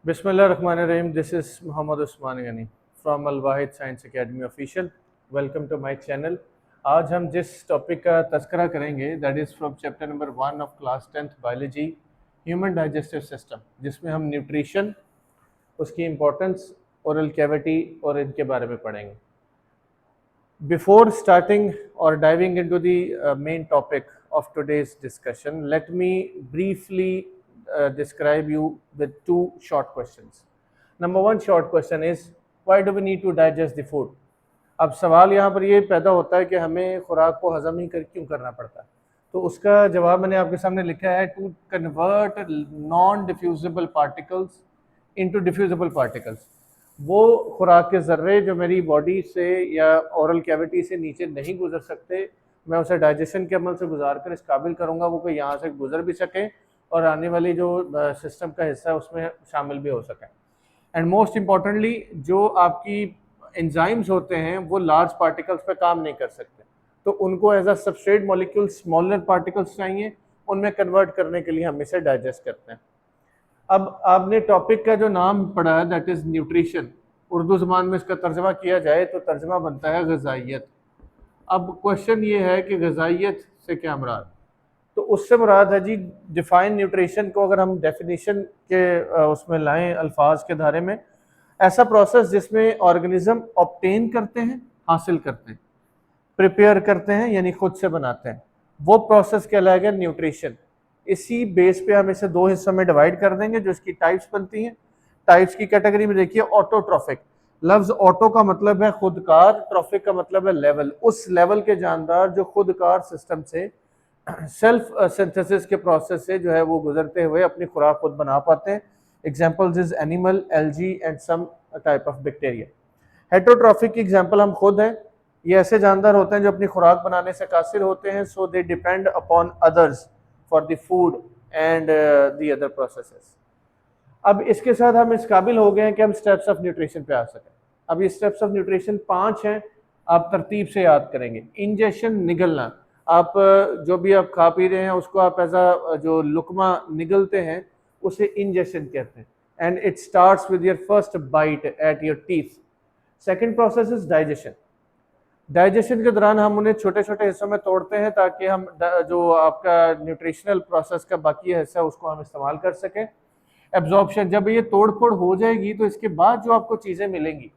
Bismillahirrahmanirrahim. This is Muhammad Usman Ghani from Al Wahid Science Academy Official. Welcome to my channel. आज हम जिस topic का तस्करा करेंगे that is from chapter number 1 of class 10th biology, human digestive system, जिसमें हम nutrition, उसकी importance, oral cavity और इनके बारे में पढ़ेंगे. Before starting or diving into the main topic of today's discussion, let me briefly describe you with two short questions. Number one short question is, why do we need to digest the food? अब सवाल यहाँ पर ये पैदा होता है कि हमें खुराक को हजम ही क्यों करना पड़ता है. तो उसका जवाब मैंने आपके सामने लिखा है, to convert non diffusible particles into diffusible particles. वो खुराक के ज़र्रे जो मेरी बॉडी से या ओरल कैविटी से नीचे नहीं गुजर सकते, मैं उसे डाइजेशन के अमल से गुजार कर इस काबिल करूँगा वो कोई यहाँ से गुजर भी सके और आने वाली जो सिस्टम का हिस्सा है उसमें शामिल भी हो सके. एंड मोस्ट इम्पॉर्टेंटली, जो आपकी एंजाइम्स होते हैं वो लार्ज पार्टिकल्स पे काम नहीं कर सकते, तो उनको as a substrate molecule smaller particles चाहिए, उनमें कन्वर्ट करने के लिए हम इसे डाइजेस्ट करते हैं. अब आपने टॉपिक का जो नाम पढ़ा है दैट इज़ न्यूट्रिशन, उर्दू ज़बान में इसका तर्जमा किया जाए तो तर्जमा बनता है ग़िज़ाइयत. अब क्वेश्चन ये है कि ग़िज़ाइयत से क्या मुराद. तो उससे मुराद है जी, डिफ़ाइन न्यूट्रिशन को अगर हम डेफिनेशन के उसमें लाएं अल्फाज के धारे में, ऐसा प्रोसेस जिसमें ऑर्गेनिज्म ऑब्टेन करते हैं, हासिल करते हैं, प्रिपेयर करते हैं यानी खुद से बनाते हैं, वो प्रोसेस कहलाएगा न्यूट्रिशन. इसी बेस पे हम इसे दो हिस्सों में डिवाइड कर देंगे जो इसकी टाइप्स बनती हैं. टाइप्स की कैटेगरी में देखिए, ऑटोट्रॉफिक. लफ्ज ऑटो का मतलब है खुदकार, ट्रॉफिक का मतलब है लेवल. उस लेवल के जानदार जो खुदकार सिस्टम से, सेल्फ सिंथेसिस के प्रोसेस से जो है वो गुजरते हुए अपनी खुराक खुद बना पाते हैं. Examples is animal, algae and some type of bacteria. Heterotrophic की एग्जाम्पल हम खुद हैं. ये ऐसे जानदार होते हैं जो अपनी खुराक बनाने से कासिर होते हैं, so they depend upon others for the food and the other processes. अब इसके साथ हम इस काबिल हो गए हैं कि हम स्टेप्स ऑफ न्यूट्रिशन पे आ सकें. अब ये स्टेप्स ऑफ न्यूट्रिशन 5 हैं, आप तरतीब से याद करेंगे. इंजेशन, निगलना. आप जो भी आप खा पी रहे हैं उसको आप एज अ जो लुकमा निगलते हैं उसे इंजेशन कहते हैं. And it starts with your first bite at your teeth. Second process is digestion. Digestion के दौरान हम उन्हें छोटे छोटे हिस्सों में तोड़ते हैं ताकि हम जो आपका न्यूट्रिशनल प्रोसेस का बाकी हिस्सा उसको हम इस्तेमाल कर सकें. एब्जॉर्प्शन, जब ये तोड़ फोड़ हो जाएगी तो इसके बाद जो आपको चीज़ें मिलेंगी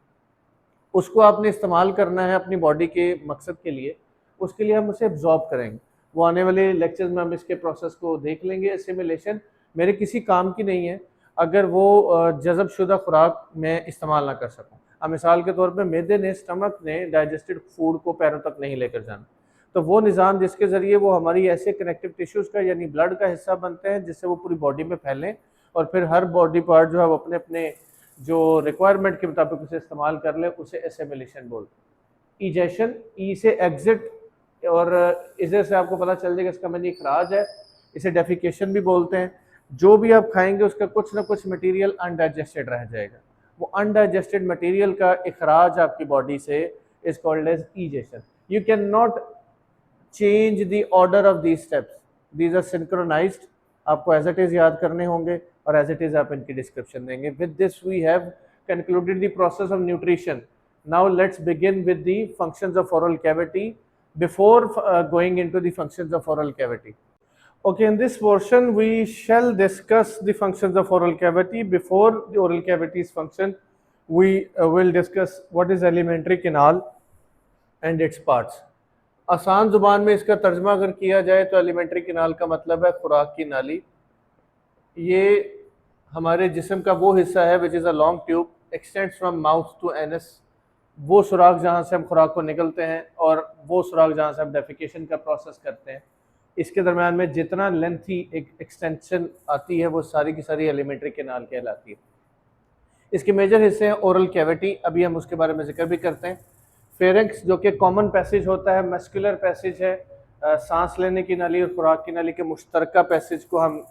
उसको आपने इस्तेमाल करना है अपनी बॉडी के मकसद के लिए. उसके लिए हम उसे एब्जॉर्ब करेंगे. वो आने वाले लेक्चर्स में हम इसके प्रोसेस को देख लेंगे. एसिमिलेशन मेरे किसी काम की नहीं है अगर वो जज़ब शुदा खुराक में इस्तेमाल ना कर सकूँ. अब मिसाल के तौर पे मैदे ने, स्टमक ने डाइजेस्टेड फूड को पैरों तक नहीं लेकर जाना, तो वो निज़ाम जिसके ज़रिए वो हमारी ऐसे कनेक्टिव टिश्यूज़ का यानी ब्लड का हिस्सा बनते हैं जिससे वो पूरी बॉडी में फैलें और फिर हर बॉडी पार्ट जो है वो अपने अपने जो रिक्वायरमेंट के मुताबिक उसे इस्तेमाल कर ले, उसे एसिमिलेशन बोलते हैं. इजेशन, ई से एग्जिट, और इसे से आपको पता चल जाएगा इसका मतलब इखराज है. इसे डेफिकेशन भी बोलते हैं. जो भी आप खाएंगे उसका कुछ ना कुछ मटेरियल अनडाइजेस्टेड रह जाएगा. वो अनडाइजेस्टेड मटेरियल का इखराज आपकी बॉडी से is called as egestion. You can not change the order of these steps, these are synchronised. आपको एज इट इज याद करने होंगे और एज इट इज आप इनकी डिस्क्रिप्शन देंगे. With this we have concluded the process of nutrition. Now let's begin with the functions of oral cavity before going into the functions of oral cavity. Okay, in this portion we shall discuss the functions of oral cavity. Before the oral cavity's function, we will discuss what is alimentary canal and its parts. आसान ज़ुबान में इसका तर्जमा अगर किया जाए तो alimentary canal का मतलब है खुराक की नाली. ये हमारे जिस्म का वो हिस्सा है which is a long tube extends from mouth to anus. वो सुराख जहाँ से हम खुराक को निकलते हैं और वो सुराख जहाँ से हम डेफिकेशन का प्रोसेस करते हैं, इसके दरम्यान में जितना लेंथी एक एक्सटेंशन आती है वो सारी की सारी एलिमेंट्री कैनाल कहलाती है. इसके मेजर हिस्से हैं ओरल कैविटी, अभी हम उसके बारे में जिक्र भी करते हैं. फेरेंक्स जो कि कॉमन पैसेज होता है, मस्कुलर पैसेज है, सांस लेने की नाली और खुराक की नाली के मुश्तरका पैसेज को हम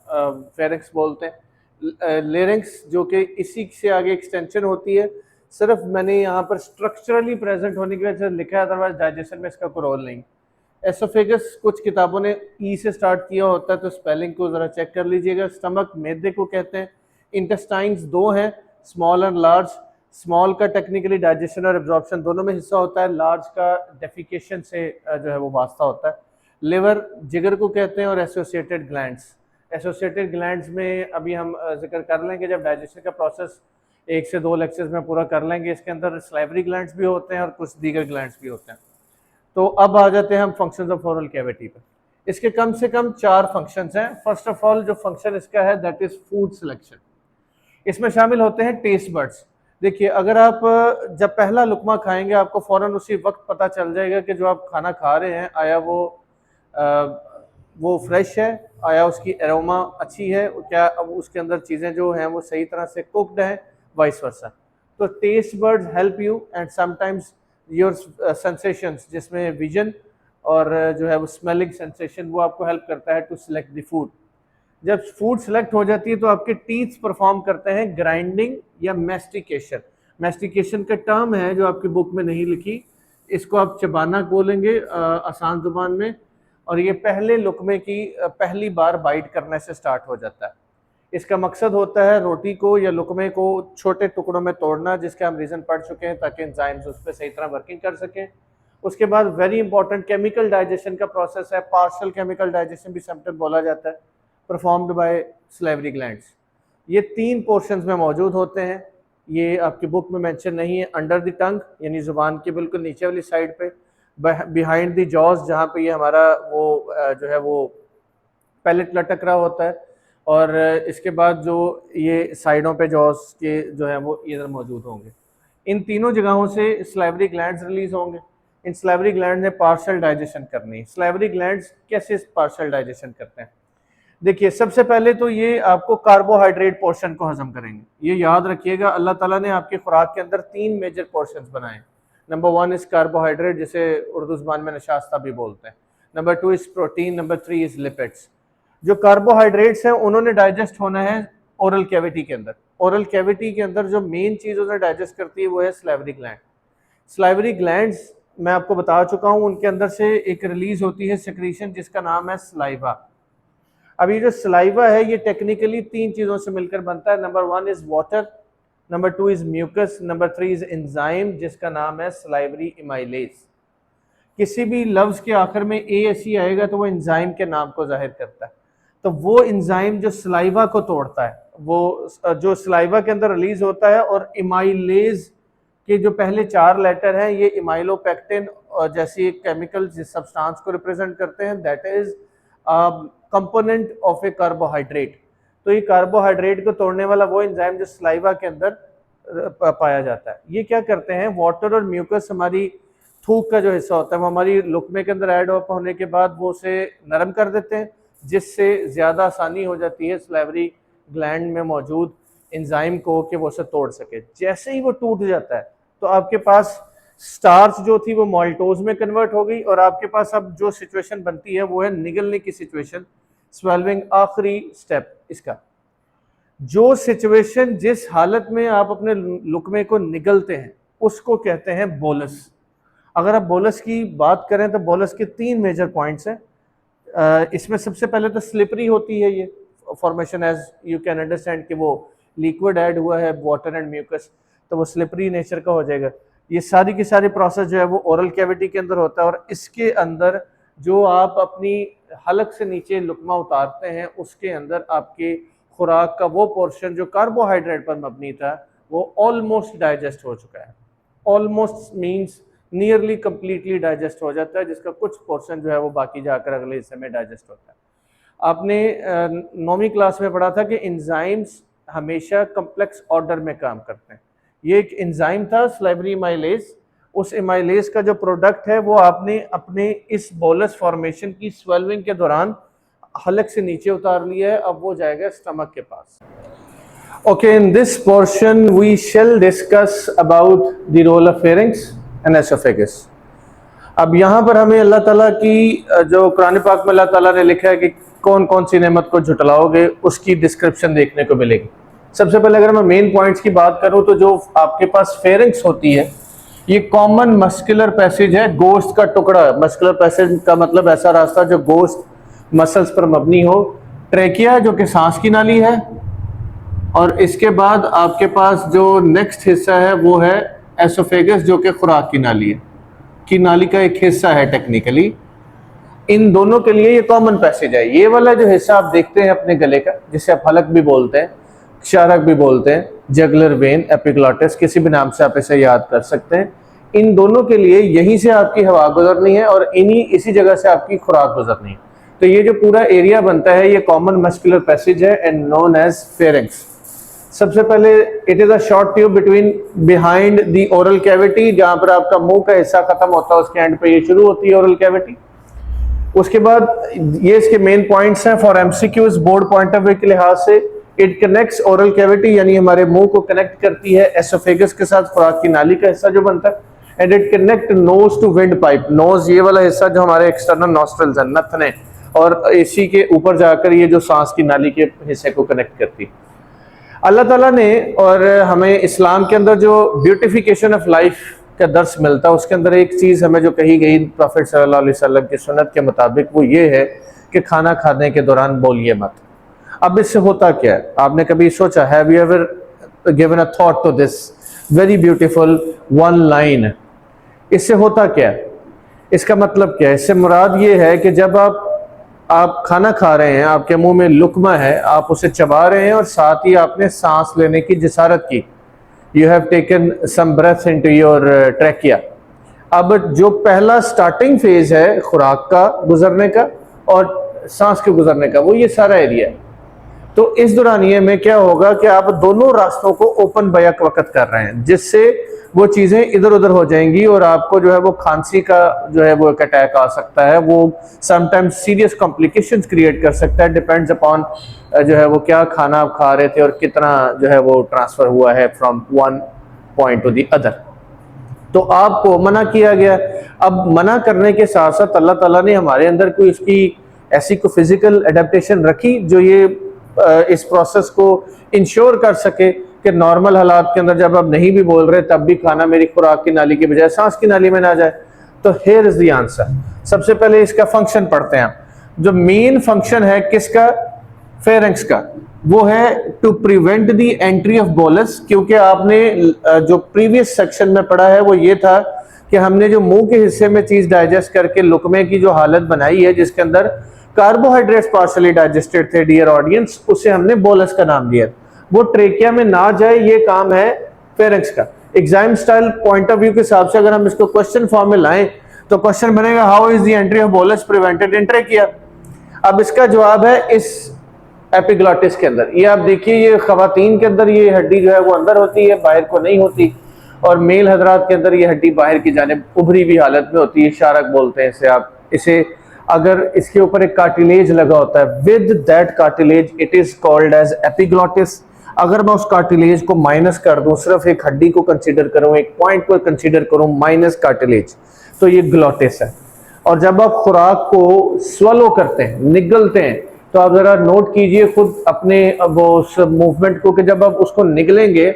फेरेंक्स बोलते हैं. लेरिंक्स जो कि इसी से आगे एक्सटेंशन होती है, सिर्फ मैंने यहाँ पर स्ट्रक्चरली प्रेजेंट होने की वजह से लिखा है, अदरवाइज डाइजेशन में इसका कोई रोल नहीं. एसोफेगस कुछ किताबों ने ई से स्टार्ट किया होता है तो स्पेलिंग को ज़रा चेक कर लीजिएगा. स्टमक मैदे को कहते हैं. इंटेस्टाइन्स दो हैं, स्मॉल एंड लार्ज। स्मॉल का टेक्निकली डाइजेशन और एब्जॉर्प्शन दोनों में हिस्सा होता है, लार्ज का डेफिकेशन से जो है वो वास्ता होता है। लिवर जिगर को कहते हैं, और एसोसिएटेड ग्लैंड्स, एसोसिएटेड ग्लैंड्स में अभी हम जिक्र कर लेंगे जब डाइजेशन का प्रोसेस 1 से 2 लेक्चर्स में पूरा कर लेंगे। इसके अंदर सलाइवरी ग्लैंड्स भी होते हैं और कुछ दीगर ग्लैंड्स भी होते हैं। तो अब आ जाते हैं हम फंक्शंस ऑफ ओरल कैविटी पर। इसके कम से कम 4 फंक्शंस हैं। फर्स्ट ऑफ ऑल जो फंक्शन इसका है दैट इज फूड सिलेक्शन। इसमें शामिल होते हैं टेस्ट बर्ड्स। देखिए, अगर आप जब पहला लुकमा खाएंगे आपको फौरन उसी वक्त पता चल जाएगा कि जो आप खाना खा रहे हैं आया वो फ्रेश है, आया उसकी एरोमा अच्छी है, क्या अब उसके अंदर चीज़ें जो हैं वो सही तरह से कुक्ड हैं, वाइस वर्सा। तो taste buds help you and sometimes your sensations, जिसमें विजन और जो है वो स्मेलिंग सेंसेशन, वो आपको हेल्प करता है टू सिलेक्ट द फूड। जब फूड सेलेक्ट हो जाती है तो आपके टीथ परफॉर्म करते हैं ग्राइंडिंग या मैस्टिकेशन। मैस्टिकेशन का टर्म है जो आपकी बुक में नहीं लिखी, इसको आप चबाना बोलेंगे आसान जुबान में, और ये पहले लुकमे की पहली बार बाइट करने से स्टार्ट हो जाता है। इसका मकसद होता है रोटी को या लुकमे को छोटे टुकड़ों में तोड़ना, जिसके हम रीज़न पढ़ चुके हैं, ताकि एंजाइम्स उस पर सही तरह वर्किंग कर सकें। उसके बाद वेरी इंपॉर्टेंट केमिकल डाइजेशन का प्रोसेस है, पार्शियल केमिकल डाइजेशन भी समटाइम बोला जाता है, परफॉर्म्ड बाय सलाइवरी ग्लैंड्स। ये 3 पोर्शंस में मौजूद होते हैं। ये आपकी बुक में मेंशन नहीं है। अंडर द टंग यानी जुबान के बिल्कुल नीचे वाली साइड पे, बिहाइंड द जॉज जहाँ पे ये हमारा वो जो है वो पैलेट लटक रहा होता है, और इसके बाद जो ये साइडों पे जॉज के जो है वो इधर मौजूद होंगे। इन तीनों जगहों से सलाइवरी ग्लैंड्स रिलीज होंगे। इन सलाइवरी ग्लैंड ने पार्शियल डाइजेशन करनी है। सलाइवरी ग्लैंड्स कैसे पार्शियल डाइजेशन करते हैं? देखिए, सबसे पहले तो ये आपको कार्बोहाइड्रेट पोर्शन को हजम करेंगे। ये याद रखिएगा, अल्लाह ताला ने आपकी खुराक के अंदर 3 मेजर पोर्शंस बनाए। नंबर 1 इज कार्बोहाइड्रेट, जिसे उर्दू ज़बान में नशास्ता भी बोलते हैं। Number 2 is protein, number 3 is lipids. जो कार्बोहाइड्रेट्स हैं उन्होंने डाइजेस्ट होना है ओरल कैविटी के अंदर। ओरल कैविटी के अंदर जो मेन चीज़ उन्हें डाइजेस्ट करती है वो है सलाइवरी ग्लैंड। सलाइवरी ग्लैंड्स मैं आपको बता चुका हूँ, उनके अंदर से एक रिलीज होती है सिक्रीशन जिसका नाम है सलाइवा। अब ये जो सलाइवा है ये टेक्निकली 3 चीज़ों से मिलकर बनता है। Number 1 is water, number 2 is mucus, number 3 is enzyme जिसका नाम है सलाइवरी इमाइलेज। किसी भी लफ्ज के आखिर में ए ऐसी आएगा तो वो एंजाइम के नाम को जाहिर करता है। तो वो एंजाइम जो सलाइवा को तोड़ता है, वो जो सलाइवा के अंदर रिलीज होता है, और इमाइलेज के जो पहले 4 लेटर हैं ये इमाइलोपेक्टिन और जैसी एक केमिकल जिस सब्सटेंस को रिप्रेजेंट करते हैं, that is component of A carbohydrate. तो ये कार्बोहाइड्रेट को तोड़ने वाला वो एंजाइम जो सलाइवा के अंदर पाया जाता है। ये क्या करते हैं, वाटर और म्यूकस हमारी थूक का जो हिस्सा होता है वो हमारी लुकमे के अंदर ऐड होने के बाद वो उसे नरम कर देते हैं, जिससे ज़्यादा आसानी हो जाती है सलाइवरी ग्लैंड में मौजूद एंजाइम को कि वो उसे तोड़ सके। जैसे ही वो टूट जाता है तो आपके पास स्टार्च जो थी वो माल्टोज में कन्वर्ट हो गई, और आपके पास अब जो सिचुएशन बनती है वो है निगलने की सिचुएशन, स्वेल्विंग आखिरी स्टेप इसका। जो सिचुएशन जिस हालत में आप अपने लुकमे को निगलते हैं उसको कहते हैं बोलस। अगर आप बोलस की बात करें तो बोलस के 3 मेजर पॉइंट्स हैं। इसमें सबसे पहले तो स्लिपरी होती है ये formation, as you can understand कि वो लिक्विड ऐड हुआ है वाटर एंड म्यूकस, तो वो स्लिपरी नेचर का हो जाएगा। ये सारी की सारी प्रोसेस जो है वो ओरल कैविटी के अंदर होता है, और इसके अंदर जो आप अपनी हलक से नीचे लुकमा उतारते हैं उसके अंदर आपके खुराक का वो पोर्शन जो कार्बोहाइड्रेट पर मबनी था वो ऑलमोस्ट डाइजेस्ट हो चुका है। Almost means nearly completely digest हो जाता है, जिसका कुछ पोर्शन जो है वो बाकी जाकर अगले हिस्से में डाइजेस्ट होता है। आपने 9वीं क्लास में पढ़ा था कि एंजाइम्स हमेशा कम्प्लेक्स ऑर्डर में काम करते हैं। ये एक एंजाइम था सलाइवरी इमाइलेज, उस इमाइलेज का जो प्रोडक्ट है वो आपने अपने इस बोलस फॉर्मेशन की स्वेल्विंग के दौरान हलक से नीचे उतार लिया है, अब वो जाएगा स्टमक के पास। Okay, in this portion we shall discuss about the role of pharynx and oesophagus. अब यहाँ पर हमें अल्लाह ताला की जो कुरान पाक में अल्लाह ताला ने लिखा है कि कौन कौन सी नेमत को झुटलाओगे उसकी डिस्क्रिप्शन देखने को मिलेगी। सबसे पहले अगर मैं मेन पॉइंट्स की बात करूं तो जो आपके पास फेरिंक्स होती है ये कॉमन मस्कुलर पैसेज है, गोश्त का टुकड़ा। मस्कुलर पैसेज का मतलब ऐसा रास्ता जो गोश्त मसल्स पर मबनी हो। ट्रेकिया जो कि सांस की नाली है, और इसके बाद आपके पास जो नेक्स्ट हिस्सा है वो है एसोफेगस, जो कि खुराक की नाली है, की नाली का एक हिस्सा है टेक्निकली। इन दोनों के लिए ये कॉमन पैसेज है। ये वाला जो हिस्सा आप देखते हैं अपने गले का, जिसे आप हलक भी बोलते हैं, क्षारक भी बोलते हैं, जगलर वेन, एपिग्लॉटिस, किसी भी नाम से आप इसे याद कर सकते हैं। इन दोनों के लिए यहीं से आपकी हवा गुजरनी है और इसी जगह से आपकी खुराक गुजरनी है। तो ये जो पूरा एरिया बनता है ये कॉमन मस्कुलर पैसेज है एंड नोन एज फेरिंक्स। सबसे पहले it is a short tube between behind the oral cavity, जहां पर आपका मुंह का हिस्सा खत्म होता है उसके एंड पे ये शुरू होती है ओरल कैविटी। उसके बाद ये इसके मेन पॉइंट्स हैं for MCQs board point of view के लिहाज से। इट कनेक्ट्स ओरल कैविटी, यानी हमारे मुंह को कनेक्ट करती है एसोफेगस के साथ, खुराक की नाली का हिस्सा जो बनता है। And it connect nose to wind pipe, nose ये वाला हिस्सा जो हमारे एक्सटर्नल नॉस्ट्रल्स हैं, नथने, और इसी के ऊपर जाकर ये जो सांस की नाली के हिस्से को कनेक्ट करती है। अल्लाह ताला ने और हमें इस्लाम के अंदर जो ब्यूटिफिकेशन ऑफ लाइफ का दर्स मिलता है, उसके अंदर एक चीज़ हमें जो कही गई प्रॉफिट सल्लल्लाहु अलैहि वसल्लम की सुन्नत के मुताबिक, वो ये है कि खाना खाने के दौरान बोलिए मत। अब इससे होता क्या है, आपने कभी सोचा, have you ever given a thought to this very beautiful one line? इससे होता क्या है, इसका मतलब क्या है? इससे मुराद ये है कि जब आप खाना खा रहे हैं, आपके मुंह में लुकमा है, आप उसे चबा रहे हैं और साथ ही आपने सांस लेने की जिसारत की, you have taken some breath into your trachea. अब जो पहला स्टार्टिंग फेज है खुराक का गुजरने का और सांस के गुजरने का, वो ये सारा एरिया है। तो इस दौरानिए में क्या होगा कि आप दोनों रास्तों को ओपन बैक वक्त कर रहे हैं, जिससे वो चीज़ें इधर उधर हो जाएंगी और आपको जो है वो खांसी का जो है वो एक अटैक आ सकता है। वो समटाइम्स सीरियस कॉम्प्लिकेशंस क्रिएट कर सकता है, डिपेंड्स अपॉन जो है वो क्या खाना आप खा रहे थे और कितना जो है वो ट्रांसफ़र हुआ है from one point two the other. तो आपको मना किया गया। अब मना करने के साथ साथ अल्लाह ताला ने हमारे अंदर कोई इसकी ऐसी कोई फिजिकल एडेप्टेशन रखी जो ये इस प्रोसेस को इंश्योर कर सके कि नॉर्मल हालात के अंदर जब आप नहीं भी बोल रहे तब भी खाना मेरी खुराक की नाली के बजाय सांस की नाली में ना जाए। तो हियर इज द आंसर। सबसे पहले इसका फंक्शन पढ़ते हैं। जो मेन फंक्शन है किसका? फेरिंक्स का। वो है to prevent the entry of bolus. क्योंकि आपने जो प्रीवियस सेक्शन में पढ़ा है वो ये था कि हमने जो मुंह के हिस्से में चीज डाइजेस्ट करके लुकमे की जो हालत बनाई है, जिसके अंदर कार्बोहाइड्रेट्स पार्शली डाइजेस्टेड थे डियर ऑडियंस, उसे हमने बोलस का नाम दिया। वो ट्रेकिया में ना जाए, ये काम है फेरिंक्स का। Exam style point of view के हिसाब से अगर हम इसको क्वेश्चन फॉर्म में लाएं तो क्वेश्चन बनेगा how is the entry of bolus prevented in trachea. अब इसका जवाब है इस एपिग्लॉटिस के अंदर। ये आप देखिए, ये खवातीन के अंदर ये हड्डी जो है वो अंदर होती है, बाहर को नहीं होती, और मेल हजरात के अंदर ये हड्डी बाहर की जानिब उभरी हुई हालत में होती है, शारक बोलते हैं इसे। आप इसे अगर इसके ऊपर एक कार्टिलेज लगा होता है, with that cartilage it is called as epiglottis. अगर मैं उस कार्टिलेज को माइनस कर दूं, सिर्फ एक हड्डी को कंसीडर करूं, एक पॉइंट को कंसीडर करूं माइनस कार्टिलेज, तो ये ग्लॉटिस है। और जब आप खुराक को स्वलो करते हैं, निगलते हैं, तो आप जरा नोट कीजिए खुद अपने वो उस मूवमेंट को कि जब आप उसको निगलेंगे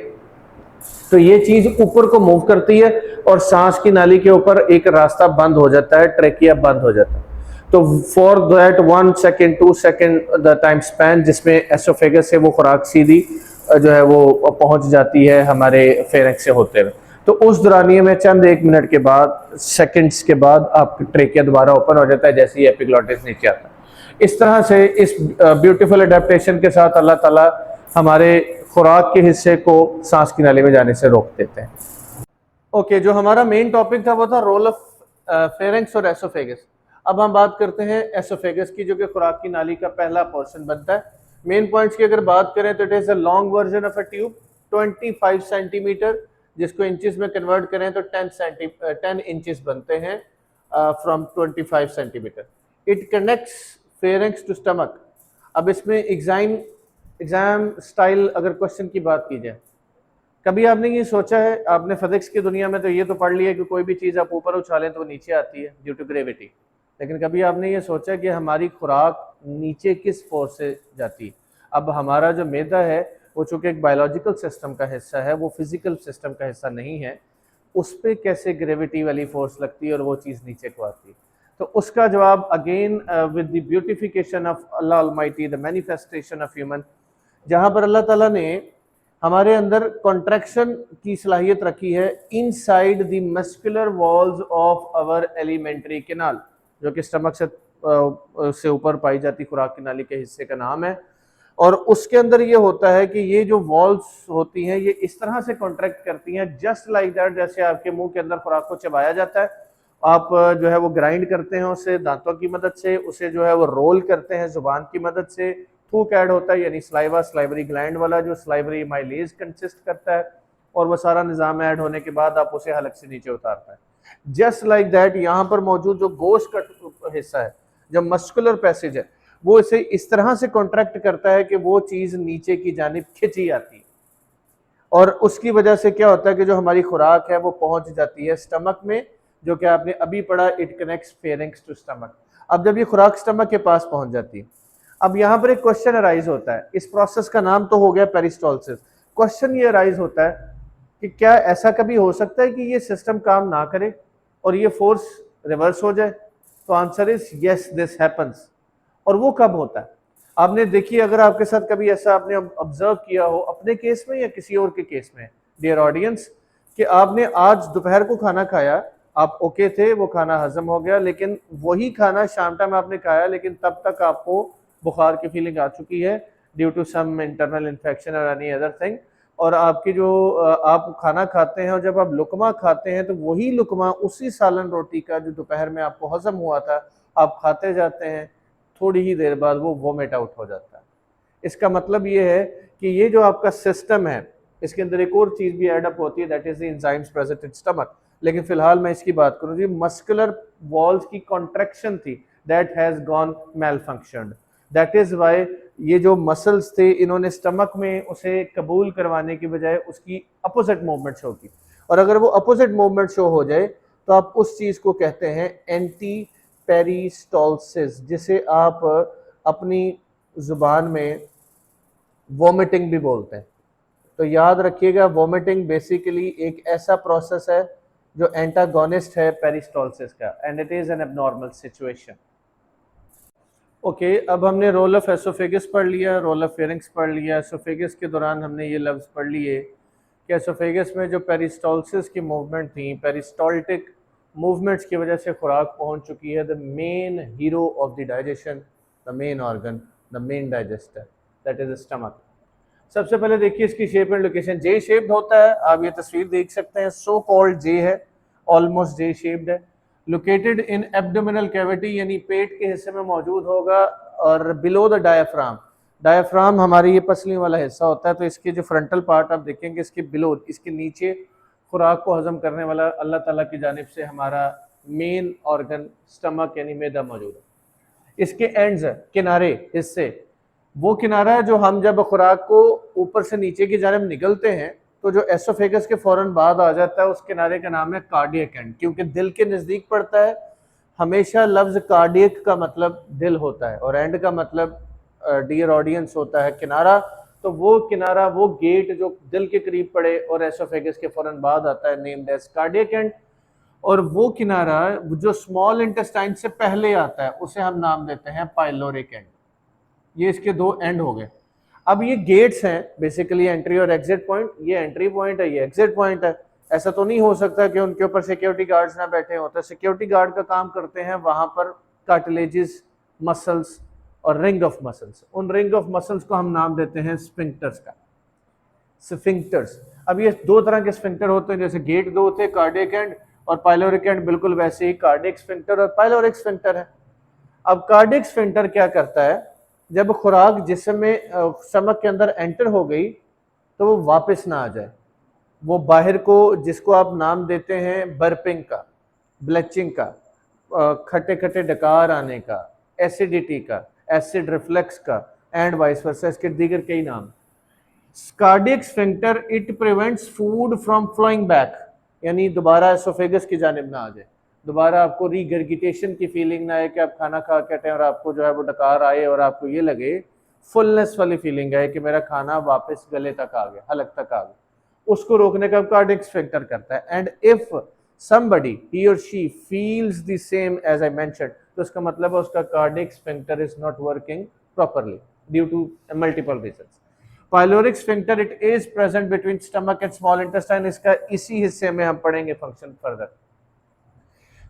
तो ये चीज ऊपर को मूव करती है और सांस की नाली के ऊपर एक रास्ता बंद हो जाता है, ट्रेकिया बंद हो जाता है। तो for that 1 second 2 second the time span जिसमें एसोफेगस से वो खुराक सीधी जो है वो पहुंच जाती है हमारे फेरिंक्स से होते हुए, तो उस दौरानिए में चंद 1 मिनट के बाद, सेकंड्स के बाद आपका ट्रेकिया दोबारा ओपन हो जाता है जैसे ही एपिग्लॉटिस नीचे आता है। इस तरह से इस ब्यूटीफुल एडेप्टेशन के साथ अल्लाह ताला हमारे खुराक के हिस्से को सांस की नाली में जाने से रोक देते हैं। ओके, जो हमारा मेन टॉपिक था वो था रोल ऑफ फेरिंक्स और एसोफेगस। अब हम बात करते हैं एसोफेगस की, जो कि खुराक की नाली का पहला पोर्शन बनता है। मेन पॉइंट्स की अगर बात करें तो it is a long version of a tube 25 centimetre, जिसको इंचेस में कन्वर्ट करें तो 10 इंचेस बनते हैं from 25 centimetre. It connects pharynx to stomach. अब इसमें एग्जाम स्टाइल अगर क्वेश्चन की बात की जाए, कभी आपने ये सोचा है, आपने फिजिक्स की दुनिया में तो ये तो पढ़ लिया कि कोई भी चीज़ आप ऊपर उछालें तो वो नीचे आती है ड्यू टू ग्रेविटी, लेकिन कभी आपने ये सोचा कि हमारी खुराक नीचे किस फोर्स से जाती है? अब हमारा जो मैदा है वो चूँकि एक बायोलॉजिकल सिस्टम का हिस्सा है, वो फिजिकल सिस्टम का हिस्सा नहीं है, उस पर कैसे ग्रेविटी वाली फोर्स लगती है और वो चीज़ नीचे को आती है? तो उसका जवाब again with the beautification of Allah Almighty, the manifestation of human जहां पर अल्लाह ताला ने हमारे अंदर कॉन्ट्रैक्शन की सलाहियत रखी है inside the muscular walls of our alimentary canal, जो कि स्टमक से ऊपर पाई जाती खुराक की नाली के हिस्से का नाम है। और उसके अंदर ये होता है कि ये जो वॉल्स होती हैं ये इस तरह से कॉन्ट्रैक्ट करती हैं जस्ट लाइक दैट, जैसे आपके मुंह के अंदर खुराक को चबाया जाता है, आप जो है वो ग्राइंड करते हैं उसे दांतों की मदद से, उसे जो है वो रोल करते हैं जुबान की मदद से, थूक ऐड होता है यानी स्लाइवा, स्लाइवरी ग्लैंड वाला जो स्लाइवरी माइलेज कंसिस्ट करता है, और वो सारा निज़ाम ऐड होने के बाद आप उसे हलक से नीचे उतारता है। जस्ट लाइक दैट यहाँ पर मौजूद जो गोश्त का हिस्सा है, जो मस्कुलर पैसेज है, वो इसे इस तरह से कॉन्ट्रैक्ट करता है कि वो चीज नीचे की जानिब खिंची आती है, और उसकी वजह से क्या होता है कि जो हमारी खुराक है वो पहुंच जाती है स्टमक में, जो कि आपने अभी पढ़ा, it connects pharynx to stomach. अब जब ये खुराक स्टमक के पास पहुंच जाती है, अब यहाँ पर एक क्वेश्चन अराइज होता है, इस प्रोसेस का नाम तो हो गया पेरिस्टॉल्सिस। क्वेश्चन ये अराइज होता है कि क्या ऐसा कभी हो सकता है कि ये सिस्टम काम ना करे और ये फोर्स रिवर्स हो जाए? तो answer is yes, this happens. और वो कब होता है? आपने देखिए, अगर आपके साथ कभी ऐसा आपने ऑब्जर्व किया हो अपने केस में या किसी और के केस में, डियर ऑडियंस, कि आपने आज दोपहर को खाना खाया, आप ओके थे, वो खाना हजम हो गया, लेकिन वही खाना शाम टाइम आपने खाया, लेकिन तब तक आपको बुखार की फीलिंग आ चुकी है due to some internal infection और एनी अदर थिंग, और आपकी जो आप खाना खाते हैं और जब आप लुकमा खाते हैं तो वही लुकमा उसी सालन रोटी का जो दोपहर में आपको हजम हुआ था आप खाते जाते हैं, थोड़ी ही देर बाद वो वोमिट आउट हो जाता है। इसका मतलब ये है कि ये जो आपका सिस्टम है इसके अंदर एक और चीज भी एड अप होती है, that is the enzymes present in stomach. लेकिन फिलहाल मैं इसकी बात करूं जी, मस्कुलर वॉल्स की कॉन्ट्रैक्शन थी, that has gone malfunctioned, that is why ये जो मसल्स थे इन्होंने स्टमक में उसे कबूल करवाने की बजाय उसकी अपोजिट मूवमेंट शो की, और अगर वो अपोजिट मूवमेंट शो हो जाए तो आप उस चीज को कहते हैं एंटी पेरिस्टॉल्सिस, जिसे आप अपनी जुबान में वोमिटिंग भी बोलते हैं। तो याद रखिएगा, वोमिटिंग बेसिकली एक ऐसा प्रोसेस है जो एंटागोनिस्ट है पेरिस्टॉल्सिस का, and it is an abnormal situation. Okay, अब हमने रोल ऑफ एसोफेगस पढ़ लिया, रोल ऑफ फेरिंक्स पढ़ लिया। एसोफेगस के दौरान हमने ये लफ्ज़ पढ़ लिए कि एसोफेगस में जो पेरिस्टॉल्सिस की मूवमेंट थी, पेरिस्टॉल्टिक मूवमेंट्स की वजह से खुराक पहुंच चुकी है the main hero of the digestion, the main organ, the main digester, that is stomach. सबसे पहले देखिए इसकी shape and location, J shaped होता है, आप ये तस्वीर देख सकते हैं, सो कॉल्ड जे है, ऑलमोस्ट जे शेप्ड है, लोकेटेड इन एब्डोमिनल कैविटी यानी पेट के हिस्से में मौजूद होगा, और बिलो द डायफ्राम, डायफ्राम हमारी ये पसली वाला हिस्सा होता है, तो इसके जो फ्रंटल पार्ट आप देखेंगे इसके बिलो, इसके नीचे खुराक को हजम करने वाला अल्लाह ताला की जानिब से हमारा मेन ऑर्गन स्टमक यानी मैदा मौजूद है। इसके एंड्स किनारे हिस्से, वो किनारा जो हम जब खुराक को ऊपर से नीचे की जानिब निकलते हैं तो जो एसोफेगस के फौरन बाद आ जाता है उस किनारे का नाम है कार्डियक एंड, क्योंकि दिल के नज़दीक पड़ता है। हमेशा लफ्ज़ कार्डियक का मतलब दिल होता है और एंड का मतलब डियर ऑडियंस होता है किनारा, तो वो किनारा, वो गेट जो दिल के करीब पड़े और एसोफेगस के फौरन बाद आता है, नेम्ड एज कार्डियक एंड। और वो किनारा जो स्मॉल इंटेस्टाइन से पहले आता है उसे हम नाम देते हैं पाइलोरिक एंड। ये इसके दो एंड हो गए। अब ये गेट्स हैं बेसिकली, एंट्री और एग्जिट पॉइंट, ये एंट्री पॉइंट है, ये एग्जिट पॉइंट है। ऐसा तो नहीं हो सकता कि उनके ऊपर सिक्योरिटी गार्ड्स ना बैठे होते, सिक्योरिटी गार्ड का काम करते हैं वहां पर कार्टिलेजेस, मसल्स और रिंग ऑफ मसल्स। उन रिंग ऑफ मसल्स को हम नाम देते हैं स्फिंक्टर्स का, स्फिंक्टर्स। अब ये दो तरह के स्फिंक्टर होते हैं, जैसे गेट दो होते हैं, कार्डियक एंड और पाइलोरिक एंड, बिल्कुल वैसे ही कार्डियक स्फिंक्टर और पाइलोरिक स्फिंक्टर है। अब कार्डियक स्फिंक्टर क्या करता है, जब खुराक जिस्म में स्टमक के अंदर एंटर हो गई तो वो वापस ना आ जाए, वो बाहर को, जिसको आप नाम देते हैं बर्पिंग का, ब्लेचिंग का, खट्टे खट्टे डकार आने का, एसिडिटी का, एसिड रिफ्लेक्स का, एंड वाइस वर्सा, इसके दीगर कई नाम। Cardiac sphincter it prevents food from flowing back, यानी दोबारा एसोफेगस की जानिब ना आ जाए, दोबारा आपको रीगर्गिटेशन की फीलिंग ना आए कि आप खाना खा के और आपको जो है वो डकार आए और आपको ये लगे फुलनेस वाली फीलिंग है कि मेरा खाना वापस गले तक आ गया, हलक तक आ गया, उसको रोकने का कार्डियक स्फिंक्टर करता है। And if somebody he or she feels the same as I mentioned, तो इसका मतलब है उसका cardiac sphincter is not working properly due to multiple reasons. Pyloric sphincter it is present between stomach and small intestine, इसका इसी हिस्से में हम पढ़ेंगे फंक्शन फर्दर।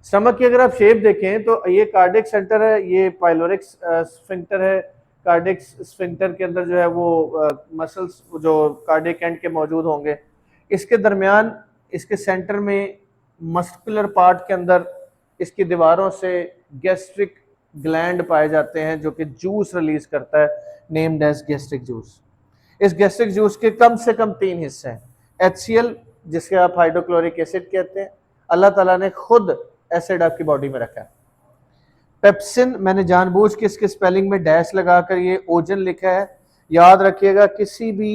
स्टमक की अगर आप शेप देखें तो ये कार्डियक सेंटर है, ये पाइलोरिक स्फिंक्टर है। कार्डियक स्फिंक्टर के अंदर जो है वो मसल्स जो कार्डियक एंड के मौजूद होंगे। इसके दरमियान इसके सेंटर में मस्कुलर पार्ट के अंदर इसकी दीवारों से गैस्ट्रिक ग्लैंड पाए जाते हैं जो कि जूस रिलीज करता है, नेम्ड एज गैस्ट्रिक जूस। इस गैस्ट्रिक जूस के कम से कम 3 हिस्से हैं। HCl जिसके आप हाइड्रोक्लोरिक एसिड कहते हैं, अल्लाह ताला ने खुद एसिड आपकी बॉडी में रखा है। पेप्सिन मैंने जानबूझ के इसके स्पेलिंग में डैश लगाकर ये ओजन लिखा है। याद रखिएगा किसी भी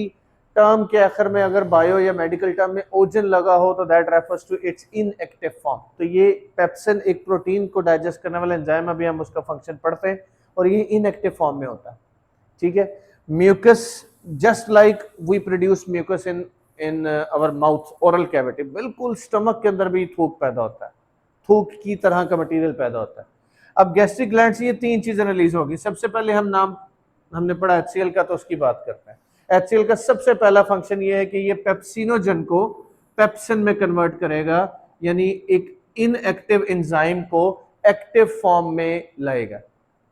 टर्म के आखिर में अगर बायो या मेडिकल टर्म में ओजन लगा हो तो that refers to its inactive form. तो ये पेप्सिन एक प्रोटीन को डाइजेस्ट करने वाला एंजाइम, अभी हम उसका फंक्शन पढ़ते हैं, और ये इनएक्टिव फॉर्म में होता है। ठीक है। Mucus, just like we produce mucus in our mouth oral cavity, बिल्कुल स्टमक के अंदर भी थूक पैदा होता है, थूक की तरह का मटेरियल पैदा होता है। अब गैस्ट्रिक ग्लैंड से ये 3 चीजें रिलीज होगी। सबसे पहले हमने पढ़ा HCl का, तो उसकी बात करते हैं। HCl का सबसे पहला फंक्शन ये है कि ये पेप्सिनोजन को पेप्सिन में कन्वर्ट करेगा, यानी एक इनएक्टिव एंजाइम को एक्टिव फॉर्म में लाएगा।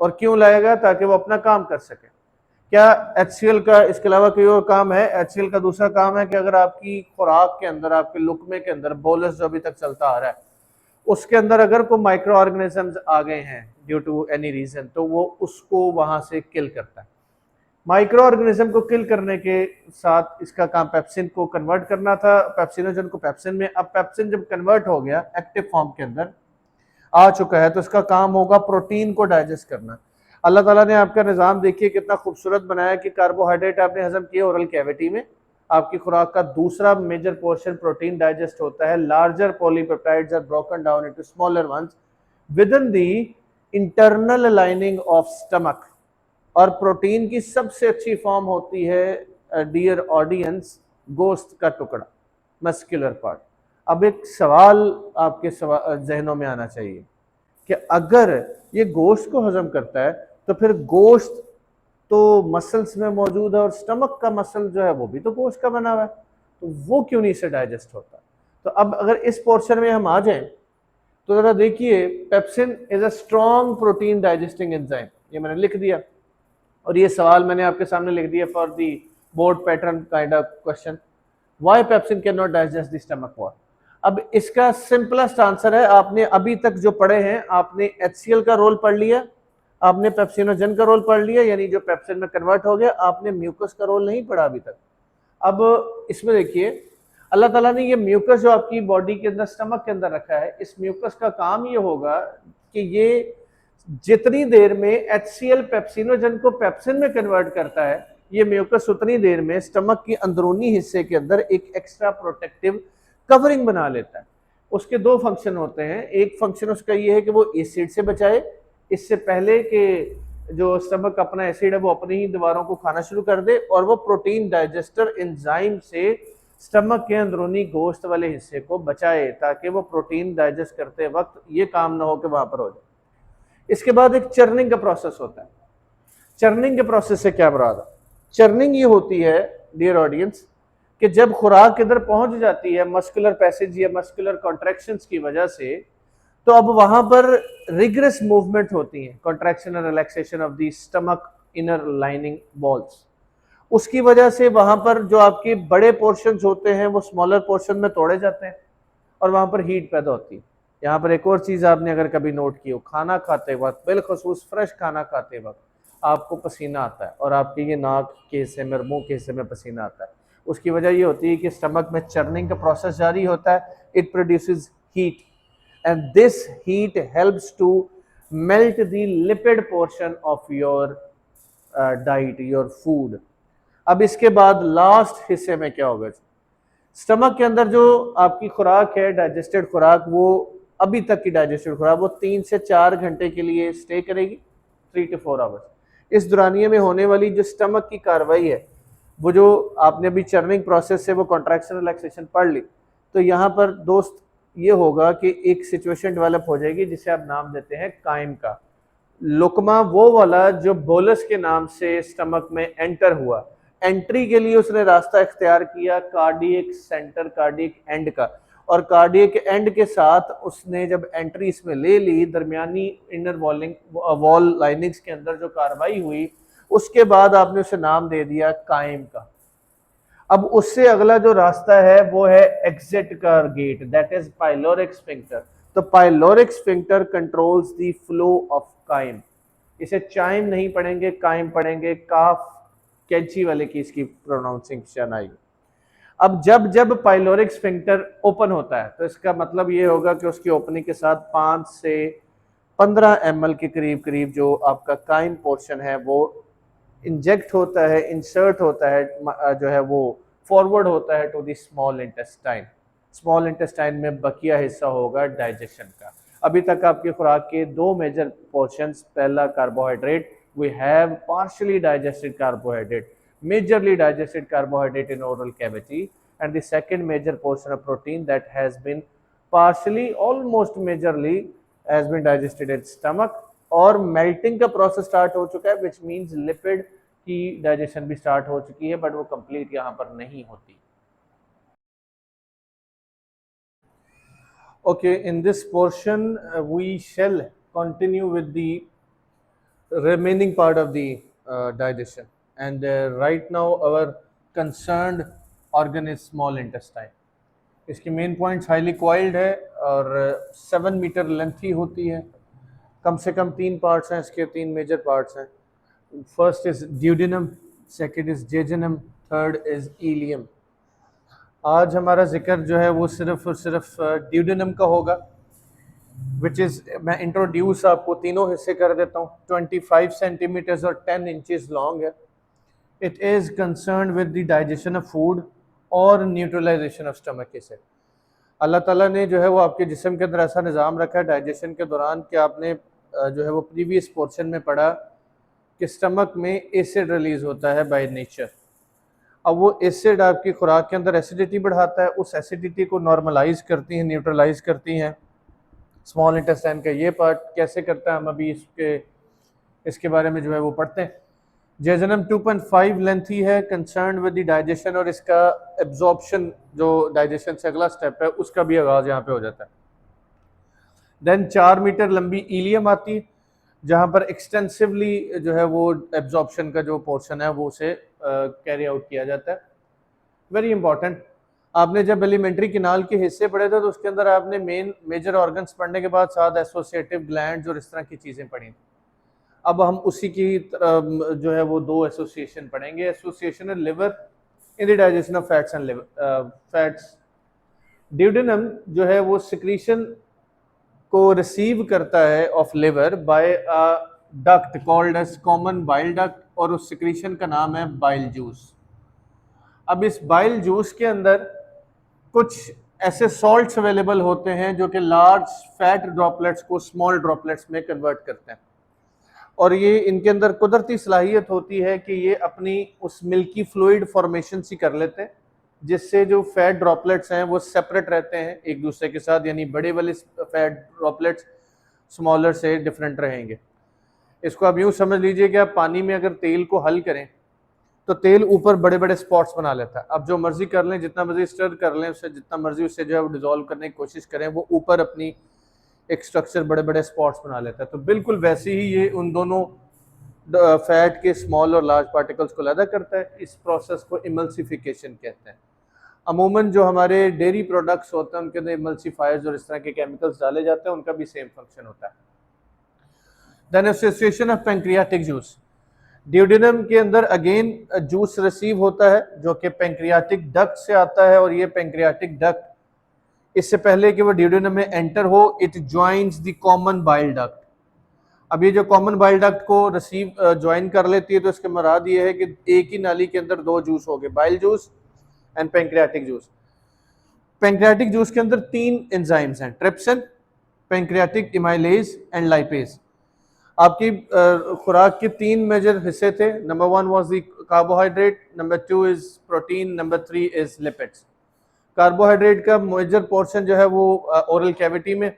और क्यों लाएगा? ताकि वो अपना काम कर सके। क्या HCl का इसके अलावा कोई और काम है? HCl का दूसरा काम है कि अगर आपकी खुराक के अंदर, आपके लुकमे के अंदर बोलस जो अभी तक चलता आ रहा है, उसके अंदर अगर कोई माइक्रो ऑर्गेनिजम्स आ गए हैं ड्यू टू एनी रीजन, तो वो उसको वहां से किल करता है। माइक्रो ऑर्गेनिज्म को किल करने के साथ इसका काम पेप्सिन को कन्वर्ट करना था, पेप्सिनोजन को पेप्सिन में। अब पेप्सिन जब कन्वर्ट हो गया, एक्टिव फॉर्म के अंदर आ चुका है, तो इसका काम होगा प्रोटीन को डाइजेस्ट करना। अल्लाह ताला ने आपका निज़ाम देखिए कितना खूबसूरत बनाया कि कार्बोहाइड्रेट आपने हजम किए ओरल कैविटी में, आपकी खुराक का दूसरा मेजर पोर्शन प्रोटीन डाइजेस्ट होता है। Larger polypeptides are broken down into smaller ones within the internal lining of stomach. और प्रोटीन की सबसे अच्छी फॉर्म होती है डियर ऑडियंस, गोश्त का टुकड़ा, मस्कुलर पार्ट। अब एक सवाल आपके जहनों में आना चाहिए कि अगर ये गोश्त को हजम करता है तो फिर गोश्त तो मसल्स में मौजूद है और स्टमक का मसल जो है वो भी तो गोश्त का बना हुआ है, तो वो क्यों नहीं से डाइजेस्ट होता? तो अब अगर इस पोर्शन में हम आ जाएं तो जरा देखिए, pepsin is a strong protein digesting enzyme, ये मैंने लिख दिया। और ये सवाल मैंने आपके सामने लिख दिया for the board pattern kind of question, why pepsin can not digest the stomach wall. अब इसका सिंपलेस्ट आंसर है, आपने अभी तक जो पढ़े हैं, आपने HCl का रोल पढ़ लिया, आपने पेप्सिनोजन का रोल पढ़ लिया, यानी जो पेप्सिन में कन्वर्ट हो गया। आपने म्यूकस का रोल नहीं पढ़ा अभी तक। अब इसमें देखिए, अल्लाह ताला ने ये म्यूकस जो आपकी बॉडी के अंदर, स्टमक के अंदर रखा है, इस म्यूकस का काम ये होगा कि ये जितनी देर में HCl पेप्सिनोजन को पेप्सिन में कन्वर्ट करता है, ये म्यूकस उतनी देर में स्टमक की अंदरूनी हिस्से के अंदर एक एक्स्ट्रा प्रोटेक्टिव कवरिंग बना लेता है। उसके 2 फंक्शन होते हैं। एक फंक्शन उसका ये है कि वो एसिड से बचाए, इससे पहले कि जो स्टमक अपना एसिड है वो अपनी ही दीवारों को खाना शुरू कर दे, और वो प्रोटीन डाइजेस्टर एंजाइम से स्टमक के अंदरूनी गोश्त वाले हिस्से को बचाए, ताकि वो प्रोटीन डाइजेस्ट करते वक्त ये काम ना हो कि वहां पर हो जाए। इसके बाद एक चर्निंग का प्रोसेस होता है। चर्निंग के प्रोसेस से क्या मुराद है? चर्निंग ये होती है डियर ऑडियंस कि जब खुराक इधर पहुंच जाती है मस्कुलर पैसेज या मस्कुलर कॉन्ट्रैक्शंस की वजह से, तो अब वहां पर रिग्रेस मूवमेंट होती है, कॉन्ट्रैक्शन और relaxation of the stomach inner lining walls. उसकी वजह से वहां पर जो आपके बड़े पोर्शंस होते हैं वो स्मॉलर पोर्शन में तोड़े जाते हैं और वहां पर हीट पैदा होती है। यहाँ पर एक और चीज़ आपने अगर कभी नोट की हो, खाना खाते वक्त, बिलखसूस फ्रेश खाना खाते वक्त आपको पसीना आता है और आपके ये नाक के हिस्से में और मुंह के हिस्से में पसीना आता है। उसकी वजह ये होती है कि स्टमक में चर्निंग का प्रोसेस जारी होता है, it produces heat and this heat helps to melt the lipid portion of your diet, your food. अब इसके बाद लास्ट हिस्से में क्या होगा? स्टमक के अंदर जो आपकी खुराक है, डाइजेस्टेड खुराक, वो अभी तक की डाइजेस्टेड खुराक वो 3 से 4 घंटे के लिए स्टे करेगी, 3 to 4 आवर्स। इस दौरानिये में होने वाली जो स्टमक की कार्रवाई है, वो जो आपने अभी चर्निंग प्रोसेस से वो कॉन्ट्रैक्शन रिलैक्सेशन पढ़ ली, तो यहाँ पर दोस्त ये होगा कि एक सिचुएशन डेवलप हो जाएगी जिसे आप नाम देते हैं कायम का। लुकमा वो वाला जो बोलस के नाम से स्टमक में एंटर हुआ, एंट्री के लिए उसने रास्ता इख्तियार किया कार्डियक सेंटर, कार्डियक एंड का, और कार्डियक एंड के साथ उसने जब एंट्री इसमें ले ली, दरमियानी इनर वॉल लाइनिंग्स के अंदर जो कार्रवाई हुई, उसके बाद आपने उसे नाम दे दिया कायम का। अब उससे अगला जो रास्ता है वो है एग्जिट का gate, that is pyloric sphincter. तो pyloric sphincter controls the flow of chyme. इसे चाइम नहीं पढ़ेंगे, कायम पढ़ेंगे, काफ कैंची वाले की इसकी प्रोनाउंसिएशन आएगी। अब जब जब पाइलोरिक स्फिंक्टर ओपन होता है तो इसका मतलब ये होगा कि उसकी ओपनिंग के साथ 5 से 15 ml के करीब करीब जो आपका कायम पोर्शन है वो इंजेक्ट होता है, इंसर्ट होता है, जो है वो फॉरवर्ड होता है to the small intestine. Small intestine में बकिया हिस्सा होगा डाइजेशन का। अभी तक आपकी खुराक के दो मेजर पोर्शंस, पहला carbohydrate, we have partially digested carbohydrate, majorly digested carbohydrate in oral cavity, and the second major portion of protein that has been partially, almost majorly has been digested in stomach, और melting का process start हो चुका है, which means lipid की digestion भी start हो चुकी है, बट वो कंप्लीट यहाँ पर नहीं होती। Okay, in this portion we shall continue with the remaining part of the digestion, and right now our concerned organ is small intestine. इसकी मेन पॉइंट्स हाईली कॉइल्ड है और 7 मीटर लेंथी होती है। कम से कम 3 पार्ट्स हैं इसके, 3 मेजर पार्ट्स हैं। First is duodenum, second is jejunum, third is ilium. आज हमारा जिक्र जो है वो सिर्फ और सिर्फ ड्यूडेनम का होगा, विच इज, मैं इंट्रोड्यूस आपको तीनों हिस्से कर देता हूँ। 25 सेंटीमीटर्स और 10 इंचेस लॉन्ग है। It is concern with the digestion of food और न्यूट्रलाइजेशन ऑफ स्टमक एसिड। अल्लाह ताला ने जो है वो आपके जिस्म के अंदर ऐसा निज़ाम रखा है डाइजेशन के दौरान कि आपने जो है वो प्रीवियस पोर्शन में पढ़ा कि स्टमक में एसिड रिलीज होता है बाय नेचर। अब वो एसिड आपकी खुराक के अंदर एसिडिटी बढ़ाता है, उस एसिडिटी को नॉर्मलाइज करती हैं, न्यूट्रलाइज करती हैं स्मॉल इंटेस्टाइन का ये पार्ट। कैसे करता है हम अभी इसके बारे में जो है वो पढ़ते हैं। जेजुनम 2.5 लेंथी है, कंसर्न विद द डाइजेशन, और इसका एब्जॉर्प्शन जो डाइजेशन से अगला स्टेप है उसका भी आगाज यहाँ पे हो जाता है। देन 4 मीटर लंबी इलियम आती है, जहाँ पर एक्सटेंसिवली जो है वो एब्जॉर्प्शन का जो पोर्शन है वो उसे कैरी आउट किया जाता है। वेरी इंपॉर्टेंट, आपने जब एलिमेंट्री किनाल के हिस्से पढ़े थे तो उसके अंदर आपने मेजर ऑर्गन्स पढ़ने के बाद साथ एसोसिएटिव ग्लैंड्स और इस तरह की चीज़ें पढ़ी। अब हम उसी की जो है वो 2 एसोसिएशन पढ़ेंगे। एसोसिएशन है liver in the digestion of fats and liver fats. Duodenum जो है वो सिक्रीशन को रिसीव करता है of liver by a duct called as common bile duct, और उस सिक्रीशन का नाम है बाइल जूस। अब इस बाइल जूस के अंदर कुछ ऐसे सॉल्ट्स अवेलेबल होते हैं जो कि लार्ज फैट ड्रॉपलेट्स को स्मॉल ड्रॉपलेट्स में कन्वर्ट करते हैं, और ये इनके अंदर कुदरती सलाहियत होती है कि ये अपनी उस मिल्की फ्लूइड फॉर्मेशन सी कर लेते हैं, जिससे जो फैट ड्रॉपलेट्स हैं वो सेपरेट रहते हैं एक दूसरे के साथ, यानी बड़े वाले फैट ड्रॉपलेट्स स्मॉलर से डिफरेंट रहेंगे। इसको आप यूँ समझ लीजिए कि आप पानी में अगर तेल को हल करें तो तेल ऊपर बड़े बड़े स्पॉट्स बना लेता है। अब जो मर्जी कर लें, जितना मर्जी स्टर कर लें, उससे जितना मर्जी उससे जो है वो डिजोल्व करने की कोशिश करें, वो ऊपर अपनी एक स्ट्रक्चर बड़े बड़े स्पॉट्स बना लेता है। तो बिल्कुल वैसे ही ये उन दोनों फैट के स्मॉल और लार्ज पार्टिकल्स को अलग करता है। इस प्रोसेस को इमल्सिफिकेशन कहते हैं। अमूमन जो हमारे डेयरी प्रोडक्ट्स होते हैं उनके अंदर इमल्सिफायर्स और इस तरह के केमिकल्स डाले जाते हैं, उनका भी सेम फंक्शन होता है। Then association of pancreatic juice. Duodenum के अंदर अगेन जूस रिसीव होता है जो कि पैंक्रियाटिक डक्ट से आता है, और ये पैंक्रियाटिक डक्ट इससे पहले कि वो ड्यूडेनम में एंटर हो, it joins the common bile duct. अब ये जो कॉमन बाइल डक्ट को रिसीव ज्वाइन कर लेती है तो इसके मुराद ये है कि एक ही नाली के अंदर 2 जूस हो गए, bile juice and pancreatic juice. Pancreatic juice के अंदर 3 एंजाइम्स हैं, ट्रिप्सिन, पैंक्रियाटिक इमाइलेज एंड लाइपेज। आपकी खुराक के 3 मेजर हिस्से थे। Number 1 was the carbohydrate, number 2 is protein, number 3 is lipids. Carbohydrate का मेजर पोर्शन जो है वो ओरल कैविटी में,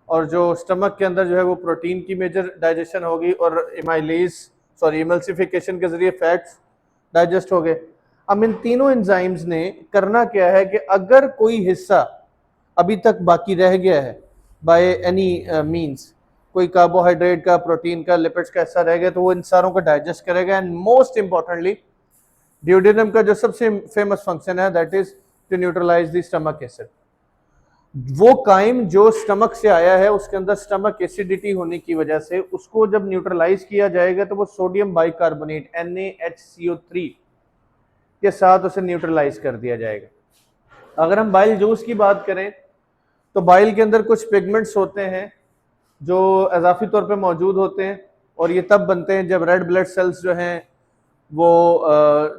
और जो स्टमक के अंदर जो है वो प्रोटीन की मेजर डाइजेशन होगी, और इमाइलेज इमल्सिफिकेशन के जरिए फैट्स डाइजेस्ट हो गए। अब इन तीनों एंजाइम्स ने करना क्या है कि अगर कोई हिस्सा अभी तक बाकी रह गया है बाय एनी मींस, कोई कार्बोहाइड्रेट का, प्रोटीन का, लिपिड्स का हिस्सा रह गया, तो वो इन सारों को डाइजेस्ट करेगा। एंड मोस्ट इंपॉर्टेंटली ड्यूडेनम का जो सबसे फेमस फंक्शन है that is to neutralise the stomach acid. वो काइम जो स्टमक से आया है उसके अंदर स्टमक एसिडिटी होने की वजह से उसको जब न्यूट्रलाइज किया जाएगा तो वो सोडियम बाइकार्बोनेट NaHCO3 के साथ उसे न्यूट्रलाइज कर दिया जाएगा। अगर हम बाइल जूस की बात करें तो बाइल के अंदर कुछ पिगमेंट्स होते हैं जो इजाफी तौर पे मौजूद होते हैं और ये तब बनते हैं जब रेड ब्लड सेल्स जो हैं वो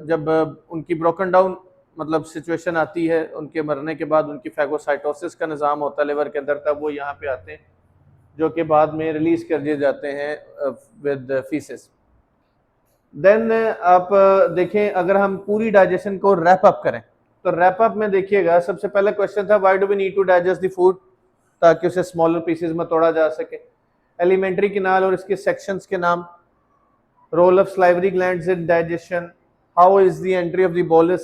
जब उनकी ब्रोकन डाउन मतलब सिचुएशन आती है, उनके मरने के बाद उनकी फैगोसाइटोसिस का निज़ाम होता है लिवर के अंदर, तब वो यहाँ पे आते हैं जो कि बाद में रिलीज कर दिए जाते हैं विद फीसेस। देन आप देखें, अगर हम पूरी डाइजेशन को रैप अप करें तो रैप अप में देखिएगा सबसे पहला क्वेश्चन था why do we need to digest the food, ताकि उसे स्मॉलर पीसेस में तोड़ा जा सके। एलिमेंट्री कैनाल और इसके सेक्शंस के नाम, role of salivary glands in digestion, how is the entry of the bolus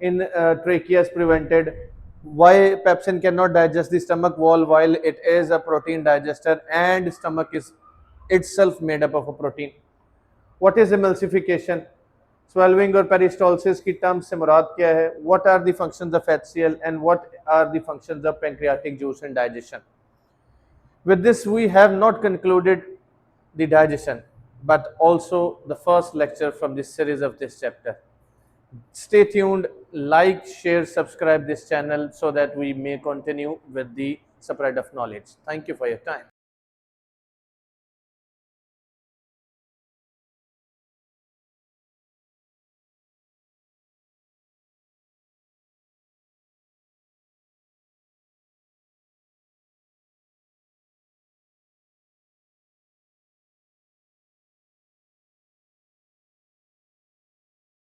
in trachea is prevented, why pepsin cannot digest the stomach wall while it is a protein digester and stomach is itself made up of a protein, what is emulsification, swallowing और peristalsis की terms से मुराद क्या है, what are the functions of HCl and what are the functions of pancreatic juice in digestion. With this we have not concluded the digestion but also the first lecture from this series of this chapter. Stay tuned, like, share, subscribe this channel so that we may continue with the spread of knowledge. Thank you for your time.